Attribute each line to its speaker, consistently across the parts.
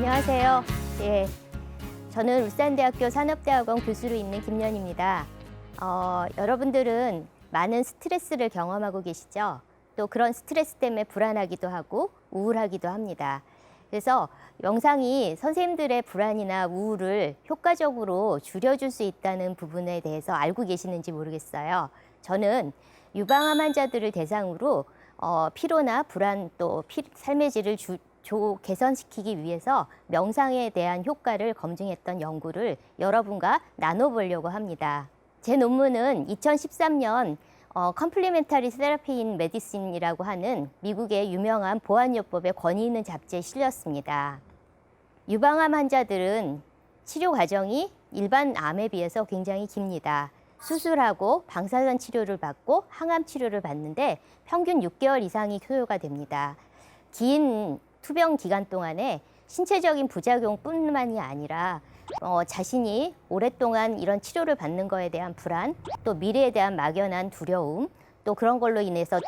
Speaker 1: 안녕하세요. 예, 저는 울산대학교 산업대학원 교수로 있는 김연입니다. 여러분들은 많은 스트레스를 경험하고 계시죠? 또 그런 스트레스 때문에 불안하기도 하고 우울하기도 합니다. 그래서 명상이 선생님들의 불안이나 우울을 효과적으로 줄여줄 수 있다는 부분에 대해서 알고 계시는지 모르겠어요. 저는 유방암 환자들을 대상으로 피로나 불안 또 삶의 질을 개선시키기 위해서 명상에 대한 효과를 검증했던 연구를 여러분과 나눠보려고 합니다. 제 논문은 2013년 Complementary Therapy in Medicine이라고 하는 미국의 유명한 보안요법의 권위 있는 잡지에 실렸습니다. 유방암 환자들은 치료 과정이 일반 암에 비해서 굉장히 깁니다. 수술하고 방사선 치료를 받고 항암 치료를 받는데 평균 6개월 이상이 소요가 됩니다. 긴 투병 기간 동안에 신체적인 부작용뿐만이 아니라 자신이 오랫동안 이런 치료를 받는 거에 대한 불안, 또 미래에 대한 막연한 두려움, 또 그런 걸로 인해서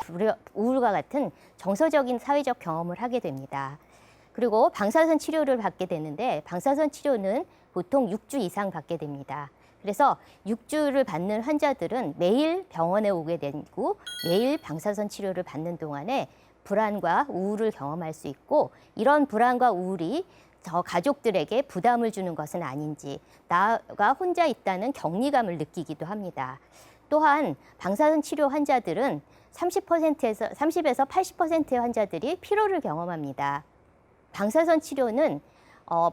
Speaker 1: 우울과 같은 정서적인 사회적 경험을 하게 됩니다. 그리고 방사선 치료를 받게 되는데 방사선 치료는 보통 6주 이상 받게 됩니다. 그래서 6주를 받는 환자들은 매일 병원에 오게 되고 매일 방사선 치료를 받는 동안에 불안과 우울을 경험할 수 있고, 이런 불안과 우울이 저 가족들에게 부담을 주는 것은 아닌지, 나가 혼자 있다는 격리감을 느끼기도 합니다. 또한 방사선 치료 환자들은 30에서 80%의 환자들이 피로를 경험합니다. 방사선 치료는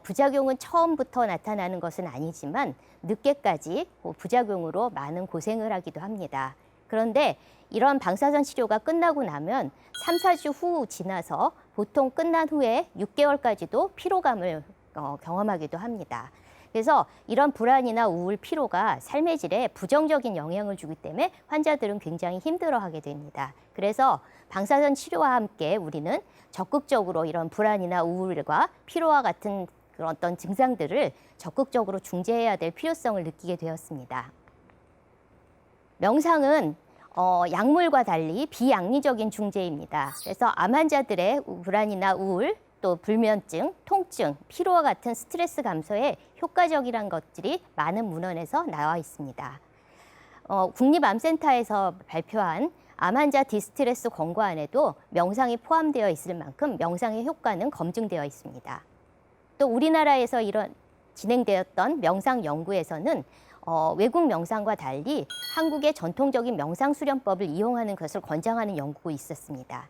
Speaker 1: 부작용은 처음부터 나타나는 것은 아니지만 늦게까지 부작용으로 많은 고생을 하기도 합니다. 그런데 이런 방사선 치료가 끝나고 나면 3, 4주 후 지나서 보통 끝난 후에 6개월까지도 피로감을 경험하기도 합니다. 그래서 이런 불안이나 우울, 피로가 삶의 질에 부정적인 영향을 주기 때문에 환자들은 굉장히 힘들어하게 됩니다. 그래서 방사선 치료와 함께 우리는 적극적으로 이런 불안이나 우울과 피로와 같은 그런 어떤 증상들을 적극적으로 중재해야 될 필요성을 느끼게 되었습니다. 명상은 약물과 달리 비양리적인 중재입니다. 그래서 암 환자들의 불안이나 우울, 또 불면증, 통증, 피로와 같은 스트레스 감소에 효과적이란 것들이 많은 문헌에서 나와 있습니다. 국립암센터에서 발표한 암 환자 디스트레스 권고안에도 명상이 포함되어 있을 만큼 명상의 효과는 검증되어 있습니다. 또 우리나라에서 진행되었던 명상 연구에서는 외국 명상과 달리 한국의 전통적인 명상 수련법을 이용하는 것을 권장하는 연구가 있었습니다.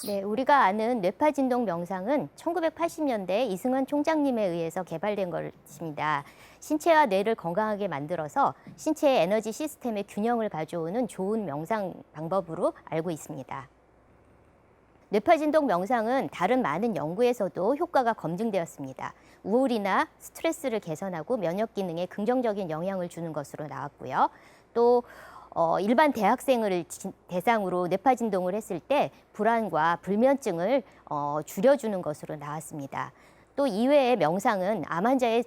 Speaker 1: 네, 우리가 아는 뇌파진동 명상은 1980년대 이승환 총장님에 의해서 개발된 것입니다. 신체와 뇌를 건강하게 만들어서 신체의 에너지 시스템의 균형을 가져오는 좋은 명상 방법으로 알고 있습니다. 뇌파진동 명상은 다른 많은 연구에서도 효과가 검증되었습니다. 우울이나 스트레스를 개선하고 면역 기능에 긍정적인 영향을 주는 것으로 나왔고요. 또 일반 대학생을 대상으로 뇌파진동을 했을 때 불안과 불면증을 줄여주는 것으로 나왔습니다. 또 이외에 명상은 암 환자의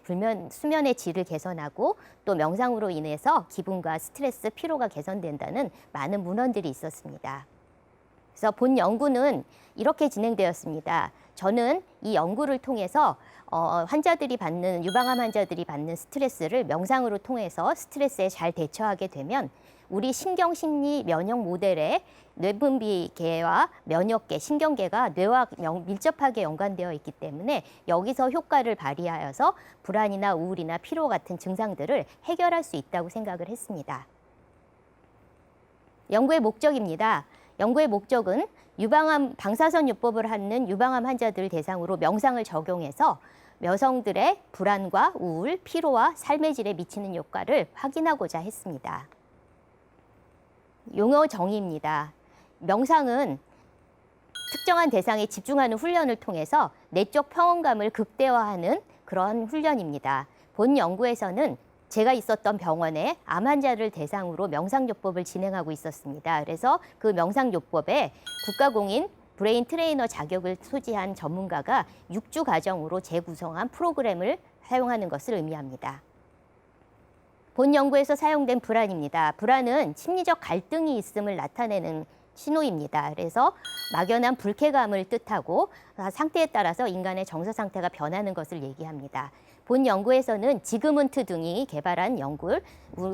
Speaker 1: 수면의 질을 개선하고 또 명상으로 인해서 기분과 스트레스, 피로가 개선된다는 많은 문헌들이 있었습니다. 그래서 본 연구는 이렇게 진행되었습니다. 저는 이 연구를 통해서 유방암 환자들이 받는 스트레스를 명상으로 통해서 스트레스에 잘 대처하게 되면 우리 신경심리 면역 모델의 뇌분비계와 면역계, 신경계가 뇌와 밀접하게 연관되어 있기 때문에 여기서 효과를 발휘하여서 불안이나 우울이나 피로 같은 증상들을 해결할 수 있다고 생각을 했습니다. 연구의 목적입니다. 연구의 목적은 방사선 요법을 하는 유방암 환자들 대상으로 명상을 적용해서 여성들의 불안과 우울, 피로와 삶의 질에 미치는 효과를 확인하고자 했습니다. 용어 정의입니다. 명상은 특정한 대상에 집중하는 훈련을 통해서 내적 평온감을 극대화하는 그런 훈련입니다. 본 연구에서는 제가 있었던 병원에 암 환자를 대상으로 명상요법을 진행하고 있었습니다. 그래서 그 명상요법에 국가공인 브레인 트레이너 자격을 소지한 전문가가 6주 과정으로 재구성한 프로그램을 사용하는 것을 의미합니다. 본 연구에서 사용된 불안입니다. 불안은 심리적 갈등이 있음을 나타내는 신호입니다. 그래서 막연한 불쾌감을 뜻하고 상태에 따라서 인간의 정서 상태가 변하는 것을 얘기합니다. 본 연구에서는 지그문트 등이 개발한 연구를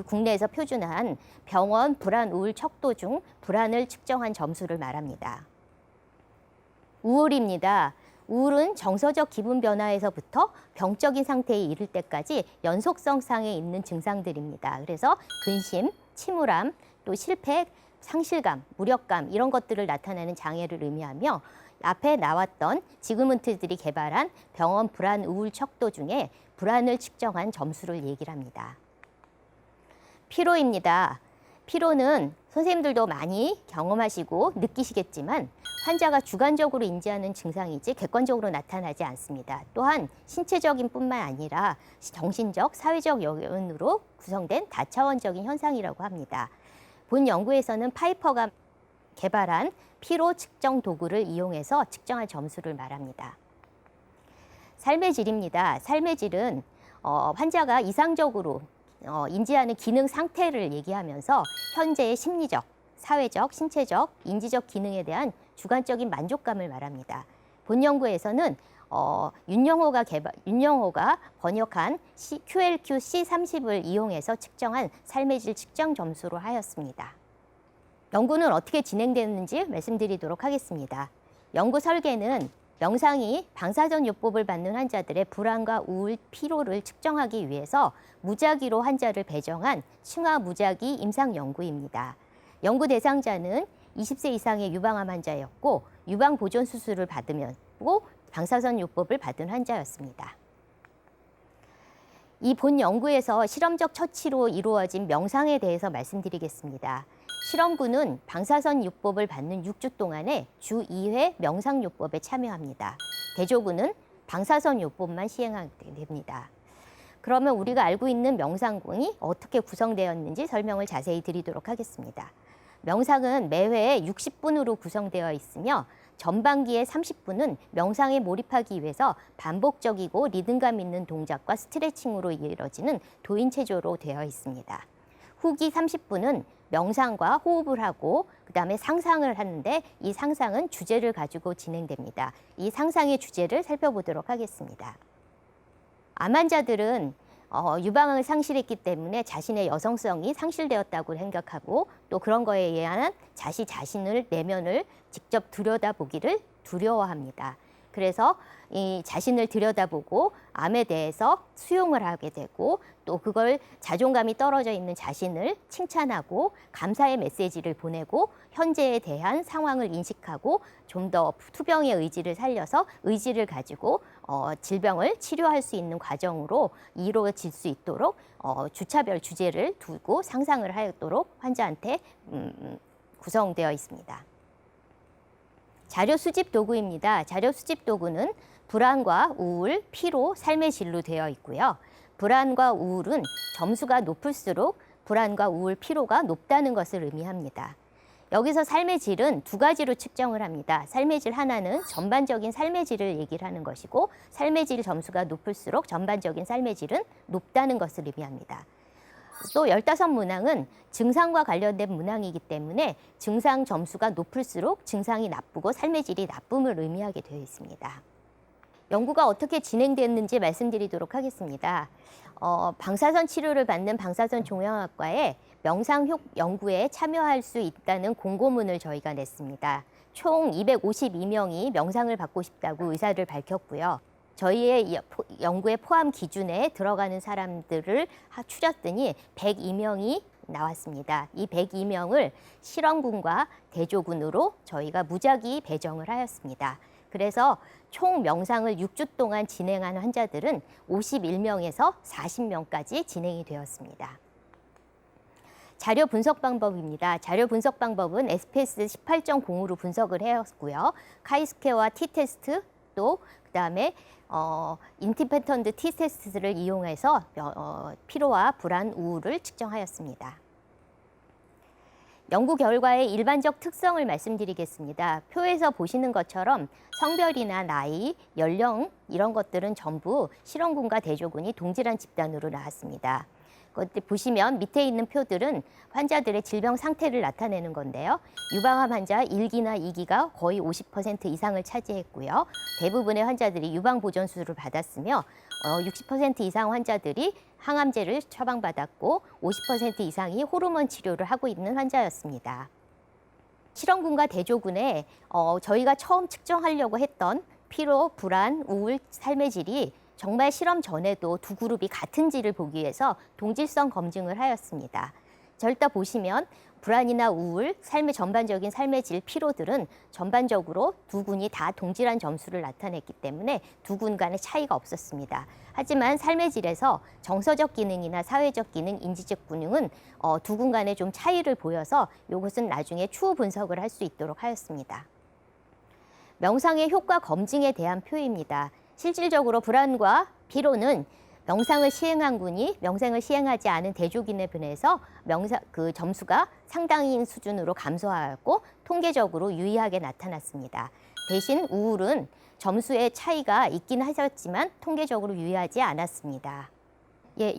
Speaker 1: 국내에서 표준화한 병원 불안 우울 척도 중 불안을 측정한 점수를 말합니다. 우울입니다. 우울은 정서적 기분 변화에서부터 병적인 상태에 이를 때까지 연속성상에 있는 증상들입니다. 그래서 근심, 침울함, 또 실패, 상실감, 무력감 이런 것들을 나타내는 장애를 의미하며 앞에 나왔던 지그문트들이 개발한 병원 불안 우울 척도 중에 불안을 측정한 점수를 얘기를 합니다. 피로입니다. 피로는 선생님들도 많이 경험하시고 느끼시겠지만 환자가 주관적으로 인지하는 증상이지 객관적으로 나타나지 않습니다. 또한 신체적인 뿐만 아니라 정신적, 사회적 요인으로 구성된 다차원적인 현상이라고 합니다. 본 연구에서는 파이퍼가 개발한 피로 측정 도구를 이용해서 측정한 점수를 말합니다. 삶의 질입니다. 삶의 질은 환자가 이상적으로 인지하는 기능 상태를 얘기하면서 현재의 심리적, 사회적, 신체적, 인지적 기능에 대한 주관적인 만족감을 말합니다. 본 연구에서는 윤영호가 번역한 QLQ C30을 이용해서 측정한 삶의 질 측정 점수로 하였습니다. 연구는 어떻게 진행되는지 말씀드리도록 하겠습니다. 연구 설계는 명상이 방사선 요법을 받는 환자들의 불안과 우울, 피로를 측정하기 위해서 무작위로 환자를 배정한 층화 무작위 임상 연구입니다. 연구 대상자는 20세 이상의 유방암 환자였고 유방 보존 수술을 받으면고 방사선 요법을 받은 환자였습니다. 이 본 연구에서 실험적 처치로 이루어진 명상에 대해서 말씀드리겠습니다. 실험군은 방사선 요법을 받는 6주 동안에 주 2회 명상 요법에 참여합니다. 대조군은 방사선 요법만 시행하게 됩니다. 그러면 우리가 알고 있는 명상군이 어떻게 구성되었는지 설명을 자세히 드리도록 하겠습니다. 명상은 매회 60분으로 구성되어 있으며 전반기의 30분은 명상에 몰입하기 위해서 반복적이고 리듬감 있는 동작과 스트레칭으로 이루어지는 도인체조로 되어 있습니다. 후기 30분은 명상과 호흡을 하고 그다음에 상상을 하는데 이 상상은 주제를 가지고 진행됩니다. 이 상상의 주제를 살펴보도록 하겠습니다. 암 환자들은 유방암을 상실했기 때문에 자신의 여성성이 상실되었다고 생각하고 또 그런 거에 의한 자신을 내면을 직접 들여다보기를 두려워합니다. 그래서 이 자신을 들여다보고 암에 대해서 수용을 하게 되고 또 그걸 자존감이 떨어져 있는 자신을 칭찬하고 감사의 메시지를 보내고 현재에 대한 상황을 인식하고 좀 더 투병의 의지를 살려서 의지를 가지고 질병을 치료할 수 있는 과정으로 이루어질 수 있도록 주차별 주제를 두고 상상을 하도록 환자한테 구성되어 있습니다. 자료 수집 도구입니다. 자료 수집 도구는 불안과 우울, 피로, 삶의 질로 되어 있고요. 불안과 우울은 점수가 높을수록 불안과 우울, 피로가 높다는 것을 의미합니다. 여기서 삶의 질은 두 가지로 측정을 합니다. 삶의 질 하나는 전반적인 삶의 질을 얘기를 하는 것이고 삶의 질 점수가 높을수록 전반적인 삶의 질은 높다는 것을 의미합니다. 또 15문항은 증상과 관련된 문항이기 때문에 증상 점수가 높을수록 증상이 나쁘고 삶의 질이 나쁨을 의미하게 되어 있습니다. 연구가 어떻게 진행됐는지 말씀드리도록 하겠습니다. 방사선 치료를 받는 방사선 종양학과에 명상 연구에 참여할 수 있다는 공고문을 저희가 냈습니다. 총 252명이 명상을 받고 싶다고 의사를 밝혔고요. 저희의 연구의 포함 기준에 들어가는 사람들을 추렸더니 102명이 나왔습니다. 이 102명을 실험군과 대조군으로 저희가 무작위 배정을 하였습니다. 그래서 총 명상을 6주 동안 진행한 환자들은 51명에서 40명까지 진행이 되었습니다. 자료 분석 방법입니다. 자료 분석 방법은 SPS 18.0으로 분석을 해왔고요. 카이스퀘어와 T-테스트 또 그다음에 인디펜던트 T-테스트를 이용해서 피로와 불안, 우울을 측정하였습니다. 연구 결과의 일반적 특성을 말씀드리겠습니다. 표에서 보시는 것처럼 성별이나 나이, 연령 이런 것들은 전부 실험군과 대조군이 동질한 집단으로 나왔습니다. 그것들 보시면 밑에 있는 표들은 환자들의 질병 상태를 나타내는 건데요. 유방암 환자 1기나 2기가 거의 50% 이상을 차지했고요. 대부분의 환자들이 유방보존수를 받았으며 60% 이상 환자들이 항암제를 처방받았고 50% 이상이 호르몬 치료를 하고 있는 환자였습니다. 실험군과 대조군에 저희가 처음 측정하려고 했던 피로, 불안, 우울, 삶의 질이 정말 실험 전에도 두 그룹이 같은지를 보기 위해서 동질성 검증을 하였습니다. 절대 보시면 불안이나 우울, 전반적인 삶의 질, 피로들은 전반적으로 두 군이 다 동질한 점수를 나타냈기 때문에 두 군 간의 차이가 없었습니다. 하지만 삶의 질에서 정서적 기능이나 사회적 기능, 인지적 기능은 두 군 간에 좀 차이를 보여서 이것은 나중에 추후 분석을 할 수 있도록 하였습니다. 명상의 효과 검증에 대한 표입니다. 실질적으로 불안과 피로는 명상을 시행한 군이 명상을 시행하지 않은 대조군에 비해서 점수가 상당한 수준으로 감소하였고 통계적으로 유의하게 나타났습니다. 대신 우울은 점수의 차이가 있긴 하셨지만 통계적으로 유의하지 않았습니다.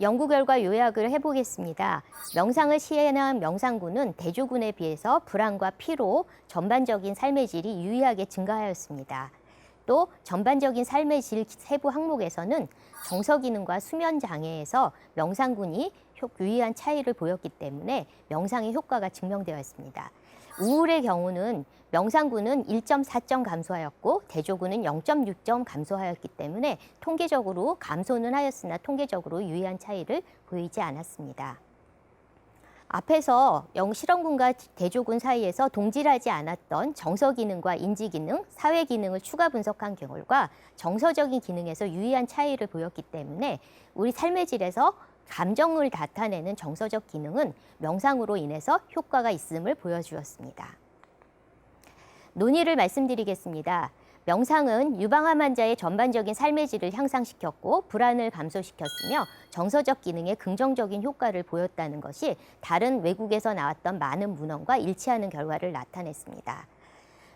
Speaker 1: 연구 결과 요약을 해보겠습니다. 명상을 시행한 명상군은 대조군에 비해서 불안과 피로, 전반적인 삶의 질이 유의하게 증가하였습니다. 또 전반적인 삶의 질 세부 항목에서는 정서 기능과 수면 장애에서 명상군이 유의한 차이를 보였기 때문에 명상의 효과가 증명되었습니다. 우울의 경우는 명상군은 1.4점 감소하였고 대조군은 0.6점 감소하였기 때문에 통계적으로 감소는 하였으나 통계적으로 유의한 차이를 보이지 않았습니다. 앞에서 실험군과 대조군 사이에서 동질하지 않았던 정서 기능과 인지 기능, 사회 기능을 추가 분석한 결과 정서적인 기능에서 유의한 차이를 보였기 때문에 우리 삶의 질에서 감정을 나타내는 정서적 기능은 명상으로 인해서 효과가 있음을 보여주었습니다. 논의를 말씀드리겠습니다. 명상은 유방암 환자의 전반적인 삶의 질을 향상시켰고 불안을 감소시켰으며 정서적 기능에 긍정적인 효과를 보였다는 것이 다른 외국에서 나왔던 많은 문헌과 일치하는 결과를 나타냈습니다.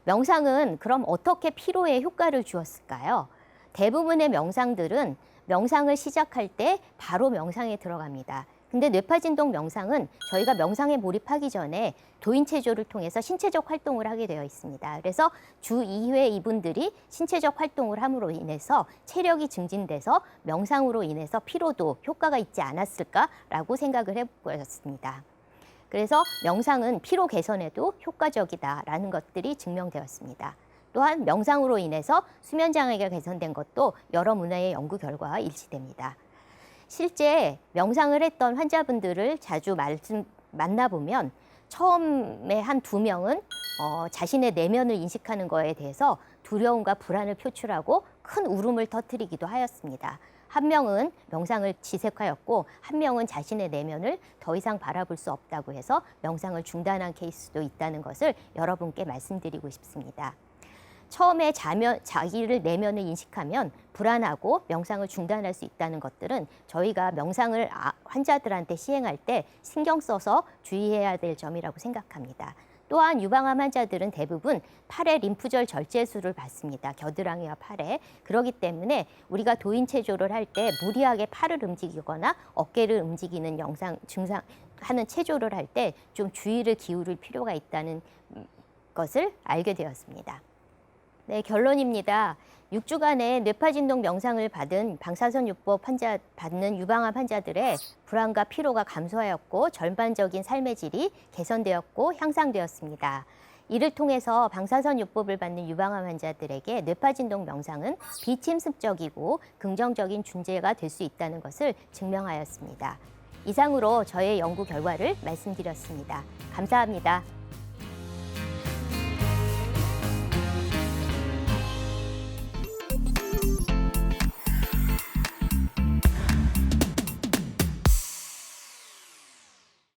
Speaker 1: 명상은 그럼 어떻게 피로에 효과를 주었을까요? 대부분의 명상들은 명상을 시작할 때 바로 명상에 들어갑니다. 근데 뇌파진동 명상은 저희가 명상에 몰입하기 전에 도인체조를 통해서 신체적 활동을 하게 되어 있습니다. 그래서 주 2회 이분들이 신체적 활동을 함으로 인해서 체력이 증진돼서 명상으로 인해서 피로도 효과가 있지 않았을까라고 생각을 해보았습니다. 그래서 명상은 피로 개선에도 효과적이다라는 것들이 증명되었습니다. 또한 명상으로 인해서 수면 장애가 개선된 것도 여러 문화의 연구 결과와 일치됩니다. 실제 명상을 했던 환자분들을 자주 만나보면 처음에 한 2명은 자신의 내면을 인식하는 것에 대해서 두려움과 불안을 표출하고 큰 울음을 터뜨리기도 하였습니다. 한 명은 명상을 지색하였고 한 명은 자신의 내면을 더 이상 바라볼 수 없다고 해서 명상을 중단한 케이스도 있다는 것을 여러분께 말씀드리고 싶습니다. 처음에 자기를 내면을 인식하면 불안하고 명상을 중단할 수 있다는 것들은 저희가 명상을 환자들한테 시행할 때 신경 써서 주의해야 될 점이라고 생각합니다. 또한 유방암 환자들은 대부분 팔에 림프절 절제술을 받습니다. 겨드랑이와 팔에. 그렇기 때문에 우리가 도인체조를 할 때 무리하게 팔을 움직이거나 어깨를 움직이는 증상 하는 체조를 할 때 좀 주의를 기울일 필요가 있다는 것을 알게 되었습니다. 네, 결론입니다. 6주간의 뇌파진동 명상을 받은 방사선요법 받는 유방암 환자들의 불안과 피로가 감소하였고 전반적인 삶의 질이 개선되었고 향상되었습니다. 이를 통해서 방사선요법을 받는 유방암 환자들에게 뇌파진동 명상은 비침습적이고 긍정적인 존재가 될 수 있다는 것을 증명하였습니다. 이상으로 저의 연구 결과를 말씀드렸습니다. 감사합니다.